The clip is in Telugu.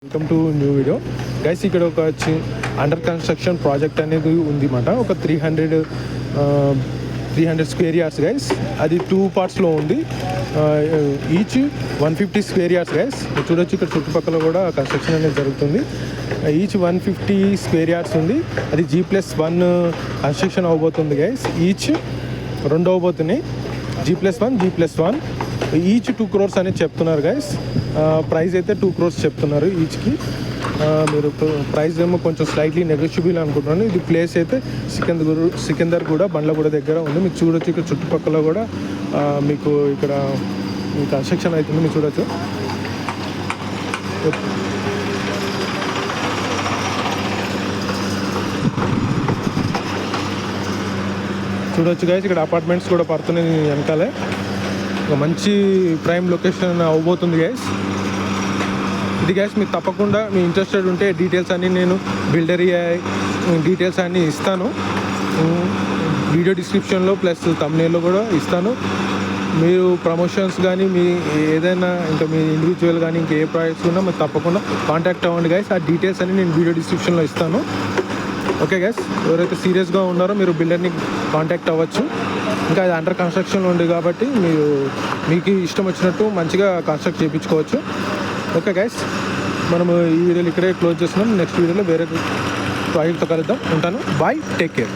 Welcome to new video guys. ఇక్కడ ఒక అండర్ కన్స్ట్రక్షన్ ప్రాజెక్ట్ అనేది ఉంది మాట. ఒక 300 స్క్వేర్ యార్డ్స్ గైస్. అది 2 పార్ట్స్లో ఉంది. Each 150 square yards guys. చూడొచ్చు ఇక్కడ చుట్టుపక్కల కూడా కన్స్ట్రక్షన్ అనేది జరుగుతుంది. ఈచ్ 150 స్క్వేర్ యార్డ్స్ ఉంది. అది G+1 కన్స్ట్రక్షన్ అవబోతుంది గైస్. ఈచ్ 2 అవబోతున్నాయి. G+1 G+1 ఈచ్ 2 crores అనేది చెప్తున్నారు గైస్. ప్రైస్ అయితే 2 crores చెప్తున్నారు ఈచ్కి. మీరు ప్రైస్ ఏమో కొంచెం స్లైట్లీ నెగోషియబుల్ అనుకుంటున్నాను. ఇది ప్లేస్ అయితే సికిందర్ కూడా బండ్లగూడ దగ్గర ఉంది. మీకు చూడొచ్చు ఇక్కడ చుట్టుపక్కల కూడా మీకు ఇక్కడ కన్స్ట్రక్షన్ అవుతుంది. మీరు చూడొచ్చు. చూడొచ్చు గైస్ ఇక్కడ అపార్ట్మెంట్స్ కూడా పడుతున్నాయి వెనకాలే. ఒక మంచి ప్రైమ్ లొకేషన్ అవబోతుంది గైస్ ఇది గైస్. మీరు తప్పకుండా మీ ఇంట్రెస్టెడ్ ఉంటే డీటెయిల్స్ అన్నీ నేను బిల్డర్ డీటెయిల్స్ అన్నీ ఇస్తాను. వీడియో డిస్క్రిప్షన్లో ప్లస్ థంబ్నెయిల్లో కూడా ఇస్తాను. మీరు ప్రమోషన్స్ కానీ మీ ఏదైనా ఇంకా మీ ఇండివిజువల్ కానీ ఇంకా ఏ ప్రాజెక్ట్స్ ఉన్నా మీరు తప్పకుండా కాంటాక్ట్ అవ్వండి గైస్. ఆ డీటెయిల్స్ అన్నీ నేను వీడియో డిస్క్రిప్షన్లో ఇస్తాను. ఓకే గైస్, ఎవరైతే సీరియస్గా ఉన్నారో మీరు బిల్డర్ని కాంటాక్ట్ అవ్వచ్చు. ఇంకా అది అండర్ కన్స్ట్రక్షన్లో ఉంది కాబట్టి మీకు ఇష్టం వచ్చినట్టు మంచిగా కన్స్ట్రక్ట్ చేయించుకోవచ్చు. ఓకే గైస్, మనము ఈ వీడియోలో ఇక్కడే క్లోజ్ చేస్తున్నాం. నెక్స్ట్ వీడియోలో వేరే ప్రాజెక్ట్తో కలుద్దాం. ఉంటాను. Bye, take care.